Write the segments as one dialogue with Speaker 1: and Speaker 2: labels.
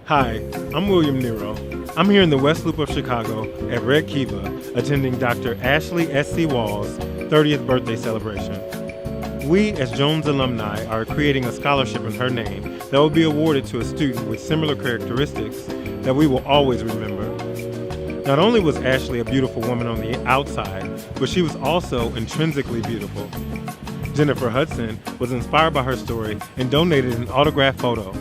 Speaker 1: Hi, I'm William Nero. I'm here in the West Loop of Chicago at Red Kiva, attending Dr. Ashley S.C. Wall's 30th birthday celebration. We, as Jones alumni, are creating a scholarship in her name that will be awarded to a student with similar characteristics that we will always remember. Not only was Ashley a beautiful woman on the outside, but she was also intrinsically beautiful. Jennifer Hudson was inspired by her story and donated an autographed photo.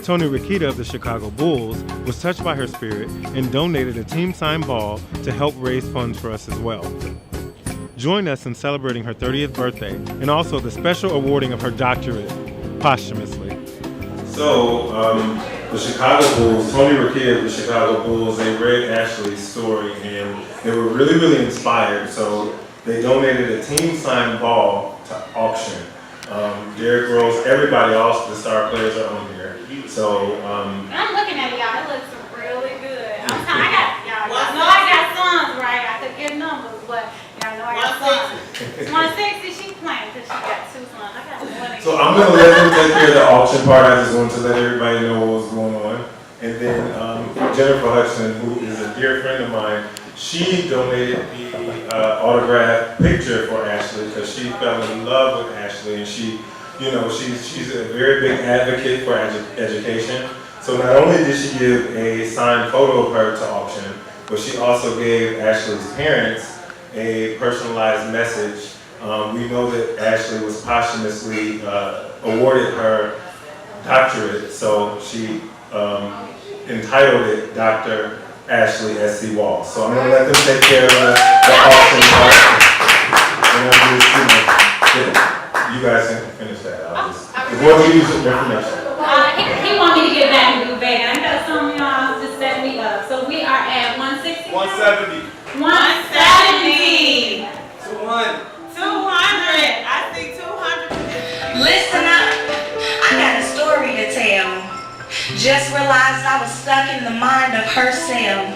Speaker 1: Tony Rikita of the Chicago Bulls was touched by her spirit and donated a team-signed ball to help raise funds for us as well. Join us in celebrating her 30th birthday and also the special awarding of her doctorate posthumously. So, the Chicago Bulls, Tony Rikita of the Chicago Bulls, they read Ashley's story and they were really, really inspired. So they donated a team-signed ball to auction. Derrick Rose, everybody else, the star players are on here. So,
Speaker 2: I'm looking at y'all, it looks really good. Y'all know I got sons, right? I could get numbers, but y'all know I got sons. 160, she playing because she got 2 sons. I got 1.
Speaker 1: So I'm going to let them take care of the auction part. I just wanted to let everybody know what was going on. And then Jennifer Hudson, who is a dear friend of mine, she donated the autographed picture for Ashley because she fell in love with Ashley, and she's a very big advocate for education. So not only did she give a signed photo of her to auction, but she also gave Ashley's parents a personalized message. We know that Ashley was posthumously awarded her doctorate, so she entitled it Dr. Ashley S.C. Wall. So I'm going to let them take care of the auction part. And you guys can finish that. Before we use information.
Speaker 2: He wanted me to get back and do bad. I got some of y'all just set me up. So we are at 160.
Speaker 3: 170.
Speaker 2: 170.
Speaker 3: 200.
Speaker 2: 200. I see 200.
Speaker 4: Listen up. I got a story to tell. Just realized I was stuck in the mind of herself.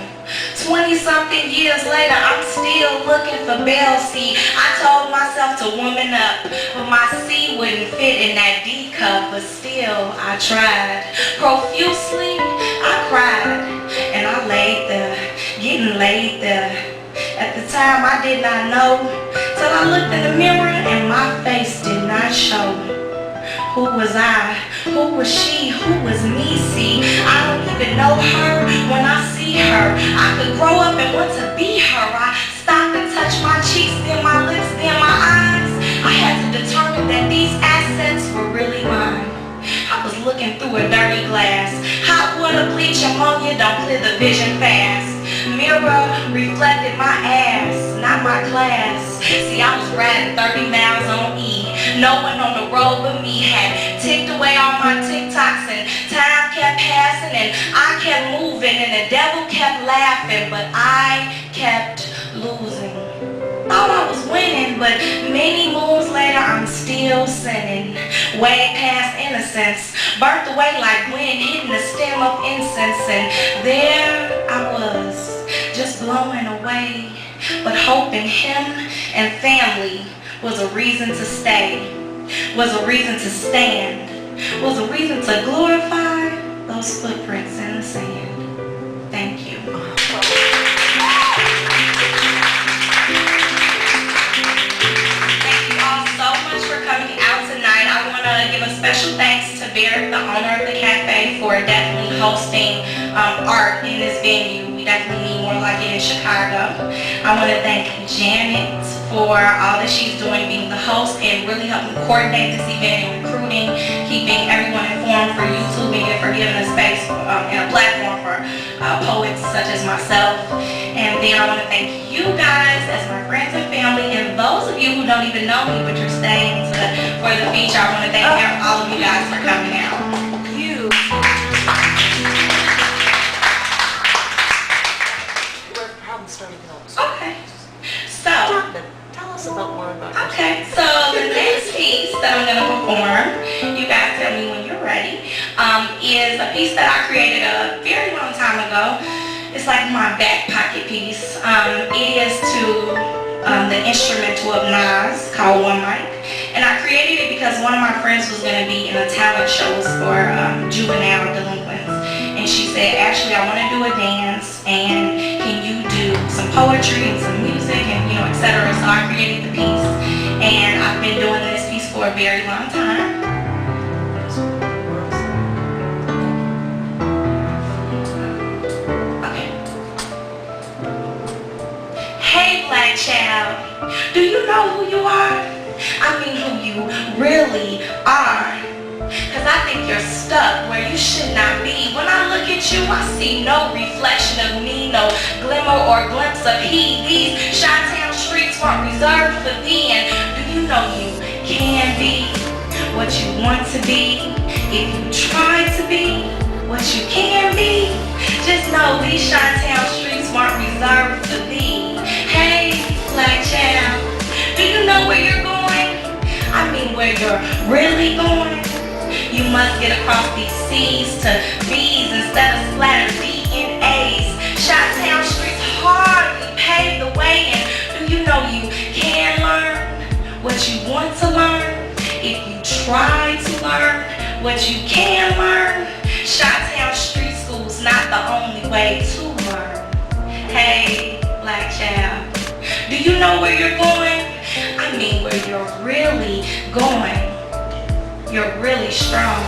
Speaker 4: 20-something years later, I'm still looking for Bell C. I told myself to woman up, but my C wouldn't fit in that D cup, but still I tried. Profusely, I cried, and I laid there, getting laid there. At the time, I did not know, till I looked in the mirror and my face did not show. Who was I? Who was she? Who was me? See, I don't even know her when I see her. I could grow up and want to be her. I stopped and touched my cheeks, then my lips, then my eyes. I had to determine that these assets were really mine. I was looking through a dirty glass. Hot water, bleach, ammonia don't clear the vision fast. Mirror reflected my ass, not my class. See, I was riding 30 miles on E. No one on the road but me had ticked away all my TikToks, and time kept passing and I kept moving and the devil kept laughing, but I kept losing. Thought I was winning, but many moons later I'm still sinning. Way past innocence, burnt away like wind hitting the stem of incense, and there I was, just blowing away. But hope in him and family was a reason to stay, was a reason to stand, was a reason to glorify those footprints in the sand. Thank you. Give a special thanks to Barrett, the owner of the cafe, for definitely hosting art in this venue. We definitely need more like it in Chicago. I want to thank Janet for all that she's doing, being the host and really helping coordinate this event and recruiting, keeping everyone informed, for YouTubing it, for giving a space and a platform for poets such as myself. And then I want to thank you guys as my friends and family, and those of you who don't even know me but you're staying for the feature. I want to thank all of you guys for coming out.
Speaker 5: You.
Speaker 4: Okay. So,
Speaker 5: Tell us about more about yourself.
Speaker 4: okay, so the next piece that I'm going to perform, you guys tell me when you're ready, is a piece that I created a very long time ago. It's like my back pocket piece. It is to the instrumental of Nas called One Mic. And I created it because one of my friends was going to be in a talent show for juvenile delinquents. said, Ashley, I want to do a dance, and can you do some poetry and some music and, etc. So I created the piece, and I've been doing this piece for a very long time. Okay. Hey, black child, do you know who you are? I mean, who you really are. Cause I think you're stuck where you should not be. When I look at you, I see no reflection of me, no glimmer or glimpse of he. These Chi-Town streets weren't reserved for thee. And do you know you can be what you want to be? If you try to be what you can be, just know these Chi-Town streets weren't reserved for thee. Hey, black child, do you know where you're going? I mean, where you're really going? You must get across these C's to B's instead of splattered DNAs. Chi-Town streets hardly pave the way, and do you know you can learn what you want to learn? If you try to learn what you can learn, Chi-Town street school's not the only way to learn. Hey, black child, do you know where you're going? I mean, where you're really going. You're really strong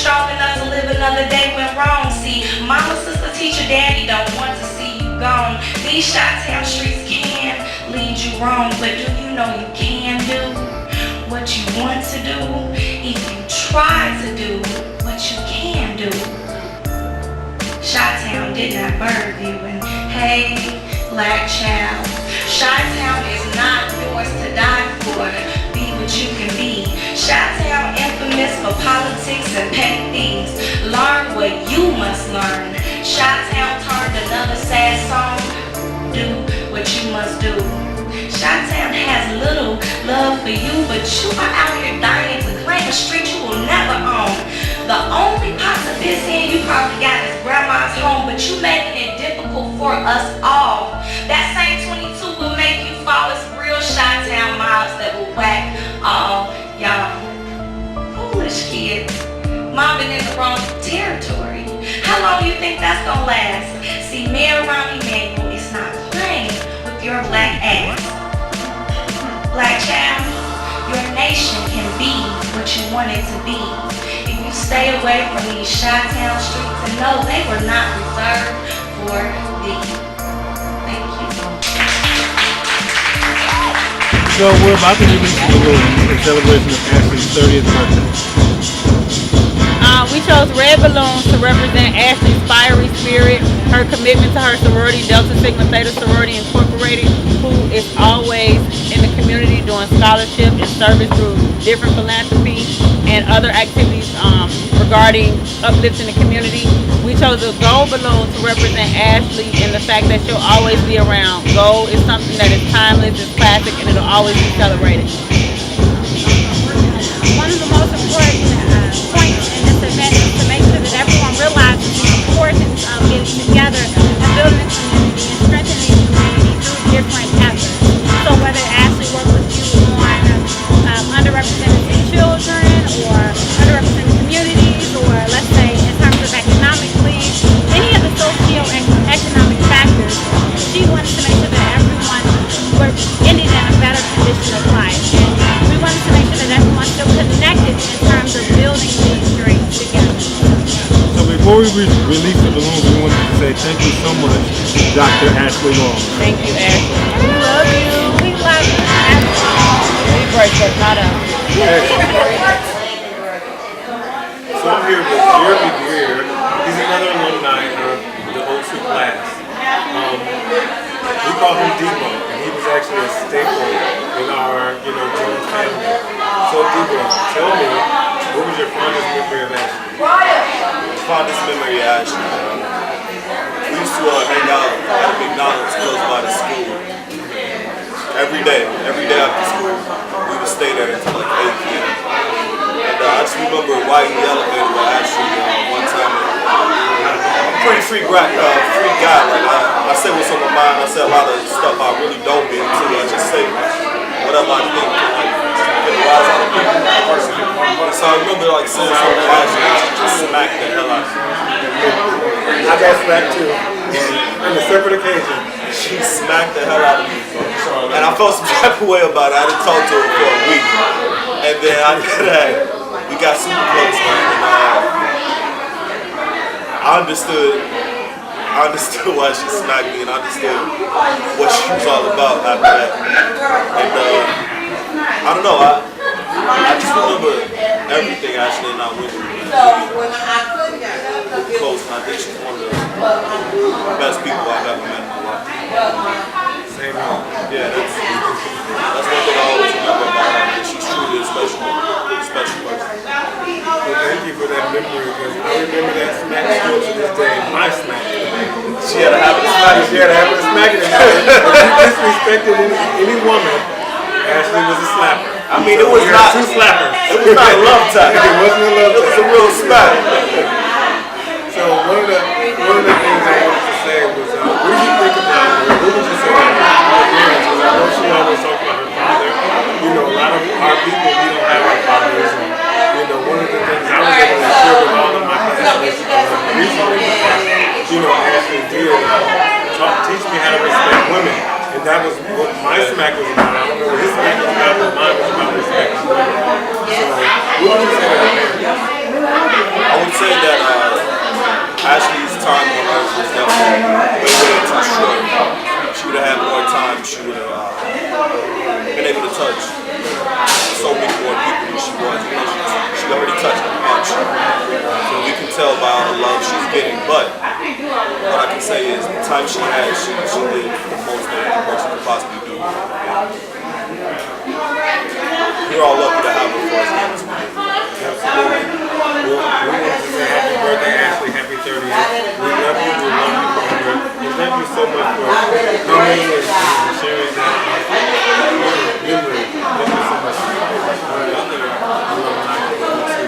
Speaker 4: enough to live another day when wrong. See, mama, sister, teacher, daddy don't want to see you gone. These Chi-Town streets can lead you wrong, but do you know you can do what you want to do if you try to do what you can do? Chi-Town did not birth you, and hey, black child, Chi-Town is not yours to die for. Be what you can be. Chi-Town infamous for politics and petty things. Learn what you must learn. Chi-Town turned another sad song. Do what you must do. Chi-Town has little love for you, but you are out here dying to claim a street you will never own. The only pot of this hand you probably got is grandma's home, but you making it difficult for us all. That same 22 will make you fall. It's real Chi-Town mobs that will whack all y'all foolish kids mobbing in the wrong territory. How long you think that's gonna last? See, Mayor Romney Manuel is not playing with your black ass. Black child, your nation can be what you want it to be if you stay away from these Chi-Town streets and know they were not reserved for thee. Thank you.
Speaker 1: So we're about to release the balloon in celebration of Ashley's 30th birthday.
Speaker 2: We chose red balloons to represent Ashley's fiery spirit, her commitment to her sorority, Delta Sigma Theta Sorority Incorporated, who is always in the community doing scholarship and service through different philanthropy and other activities regarding uplifting the community. We chose a gold balloon to represent Ashley and the fact that she'll always be around. Gold is something that is timeless, it's classic, and it'll always be celebrated.
Speaker 3: One of the most important points in this event is to make sure that everyone realizes the importance of getting together and building a community and strengthening the community through different efforts. So whether Ashley worked with you on underrepresented children or underrepresented communities, or let's say in terms of economically, any of the socio-economic factors, she wanted to make sure that everyone ended in a better condition of life. And we wanted to make sure that everyone's still connected in terms of building these dreams together.
Speaker 1: So before we release the balloons, we wanted to say thank you so much, Dr. Ashley Wall.
Speaker 2: Thank you, Ashley.
Speaker 3: We love you. We love you.
Speaker 2: We break that, not us.
Speaker 1: So I'm here with Jeremy Greer. He's another alumni of the 02 class. We call him Debo, and he was actually a staple in our, Jones family. So Debo, tell me, what was your fondest memory of Ashley?
Speaker 6: Fondest memory of Ashley. We used to hang out at McDonald's close by the school. Every day after school, we would stay there until like 8 p.m. And I just remember riding the elevator with Ashley one time. I'm a pretty free guy. Like I say what's on my mind. I say a lot of stuff I really don't mean to. I just say whatever I think. Get a rise out of people. So I remember like saying something to Ashley, and she just smacked the hell out of me.
Speaker 1: I got smacked too. On a separate occasion.
Speaker 6: She smacked the hell out of me. And I felt some type of way about it. I didn't talk to her for a week. And then after that, we got super close, man. And I understood why she smacked me, and I understood what she was all about after that. And I don't know, I just remember everything Ashley and I went through. We're close, and I think she's one of the best people I've ever met in my life.
Speaker 1: Same here.
Speaker 6: Yeah, that's one thing I always remember about her. That she's truly a special person.
Speaker 1: Well, thank you for that memory, because I remember that smack still to this day. My smack.
Speaker 6: She had a habit of smacking.
Speaker 1: She had a habit of smacking. If you disrespected any woman, Ashley was a slapper.
Speaker 6: I mean, it was not
Speaker 1: two slappers.
Speaker 6: It was not a love tap.
Speaker 1: It wasn't a love tap.
Speaker 6: It was a real smack.
Speaker 1: So one of the things I wanted to say was, what do you think about her? What would you say about her parents? Because I know she always talked about her father. You know, a lot of our people, we don't have our fathers. And, you know, one of the things I was able to share with all of my classes recently, you know, Ashley did teach me how to respect women. And that was what my smack was about. I don't know what his smack was about, but mine was about respecting women. So, what would you say to her parents?
Speaker 6: I would say that Ashley's time on earth was definitely way too short. She would have had more time. She would have been able to touch so many more people than she was. You know, she already touched a bunch. So you can tell by all the love she's getting. But what I can say is the time she had, she did the most that a person could possibly do. We're all lucky to have her for us.
Speaker 1: Absolutely. Well, we want to say happy birthday, Ashley. Happy 30th. We love you. We love you forever. And thank you so much for coming and sharing that memory. Thank you so much. Our other alumni to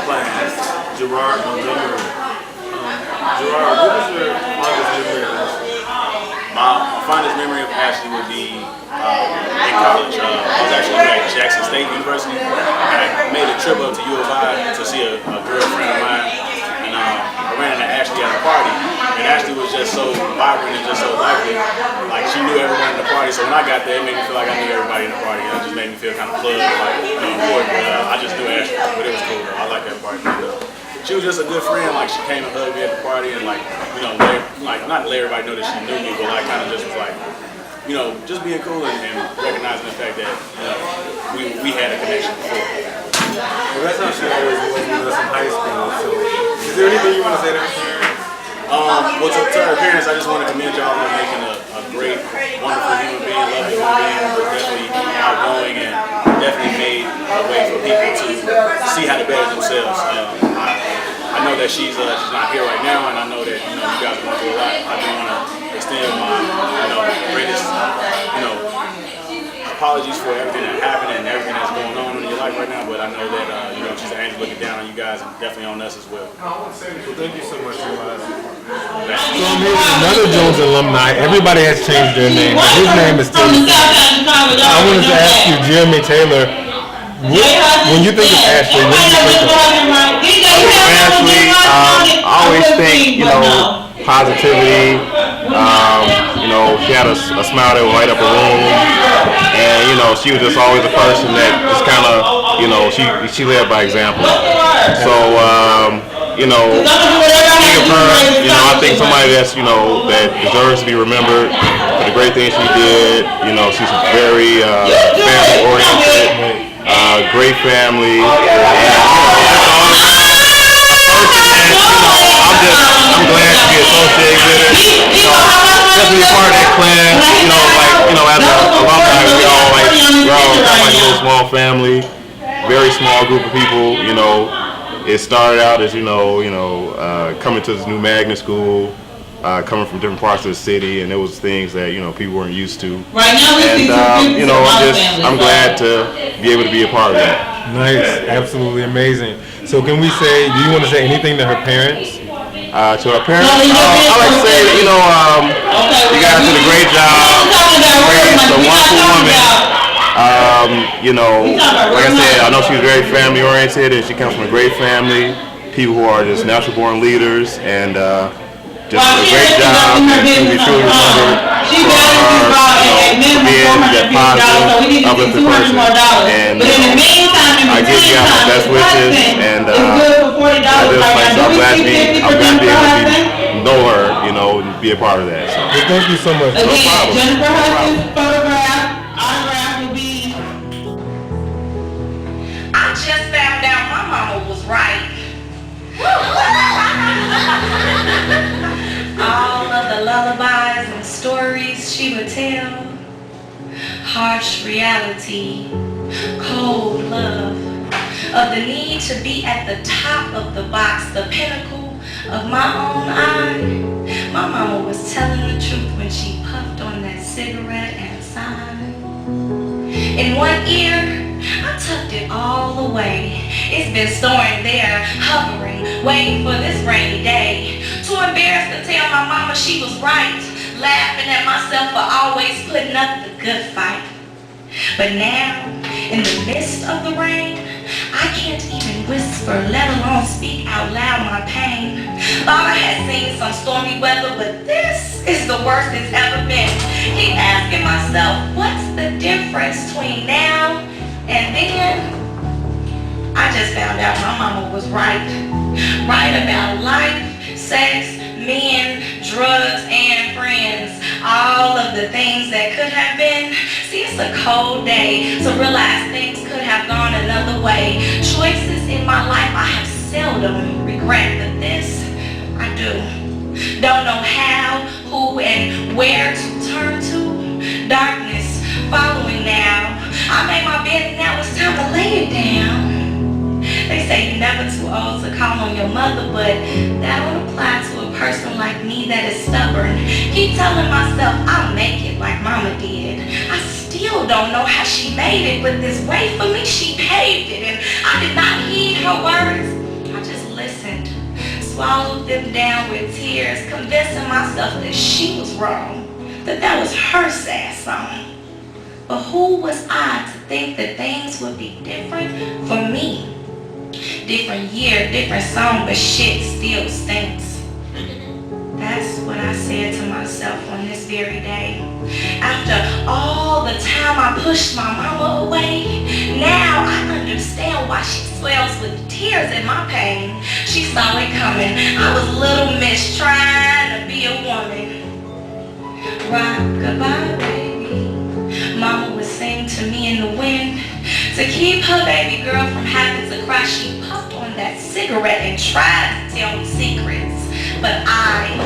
Speaker 1: class, Gerard Montgomery. Gerard, what was your fondest memory of Ashley?
Speaker 7: My fondest memory of Ashley would be in college. I was actually at Jackson State University. I made a trip up to U of I to see a girlfriend of mine, and I ran into Ashley at a party. And Ashley was just so vibrant and just so lively. Like, she knew everyone in the party, so when I got there, it made me feel like I knew everybody in the party. And it just made me feel kind of plugged, like, you know, important. I just knew Ashley, but it was cool though. I like that party. She was just a good friend. Like, she came and hugged me at the party, and like, you know, not let everybody know that she knew me, but like kind of just was like, you know, just being cool and recognizing the fact that, you know, we had a connection before.
Speaker 1: Well, that's how she always was with us in high school. So, is there anything you want to say to her parents?
Speaker 7: Well, to her parents, I just want to commend y'all on making a great, wonderful human being, loving human being, who was definitely outgoing and definitely made a way for people to see how to better themselves. I know that she's not here right now, and I know that, you know, you guys are going through a lot. I do want to extend my, you know, greatest, you know, apologies for everything that happened and everything that's going on in your life right now. But I know that, you know, she's an angel looking down on you guys and definitely on us as well.
Speaker 1: Well, thank you so much, Gerard. So I'm here with another Jones alumni. Everybody has changed their name, but his name is still the same. I wanted to ask you, Jeremy Taylor, when you think of Ashley, what do you think of?
Speaker 8: Ashley, I always think, you know, positivity. You know, she had a smile that would light up a room, and you know, she was just always a person that just kind of, you know, she led by example. So, you know, think of her, you know, I think somebody that's, you know, that deserves to be remembered for the great things she did. You know, she's very family oriented, great family. I'm glad to be associated with it. You know, just be a part of that class. You know, like, you know, as an alumni, we're all kind of like a little small family, very small group of people. You know, it started out as, you know, coming to this new magnet school, coming from different parts of the city, and there was things that, you know, people weren't used to. And you know, I'm glad to be able to be a part of that.
Speaker 1: Nice, absolutely amazing. So can we say, do you want to say anything to her parents?
Speaker 8: To her parents, I like to say that, you know, you guys did a great job, raised a wonderful woman. You know, like I said, I know she's very family oriented, and she comes from a great family, people who are just natural born leaders, and just did a great job, and she'll be truly remembered for her, being that positive, uplifting person. And I give you all my best wishes, and I just like, so I'm glad to be able to know her, and be a part of that. So.
Speaker 1: Well, thank you so much.
Speaker 8: No problem.
Speaker 9: Jennifer Hudson's photograph, autograph will be.
Speaker 4: I just found out my mama was right. All of the lullabies and stories she would tell, harsh reality, cold love, of the need to be at the top of the box, the pinnacle of my own eye. My mama was telling the truth when she puffed on that cigarette and sighed. In one ear, I tucked it all away. It's been storing there, hovering, waiting for this rainy day. Too embarrassed to tell my mama she was right, laughing at myself for always putting up the good fight. But now, in the midst of the rain, I can't even whisper, let alone speak out loud my pain. Thought I had seen some stormy weather, but this is the worst it's ever been. Keep asking myself, what's the difference between now and then? I just found out my mama was right. Right about life, sex, men, drugs, and friends. All of the things that could have been. See, it's a cold day to realize things could have gone another way. Choices in my life I have seldom regret, but this I do. Don't know how, who, and where to turn to. Darkness following now. I made my bed and now it's time to lay it down. They say you're never too old to call on your mother, but that don't apply to a person like me that is stubborn. Keep telling myself I'll make it like mama did. I still don't know how she made it, but this way for me she paved it, and I did not heed her words. I just listened, swallowed them down with tears, convincing myself that she was wrong, that was her sad song. But who was I to think that things would be different for me? Different year, different song, but shit still stinks. That's what I said to myself on this very day. After all the time I pushed my mama away, now I understand why she swells with tears at my pain. She saw it coming. I was little miss trying to be a woman. Rock goodbye, baby. Mama would sing to me in the wind. To keep her baby girl from having to cry, she puffed on that cigarette and tried to tell me secrets. But I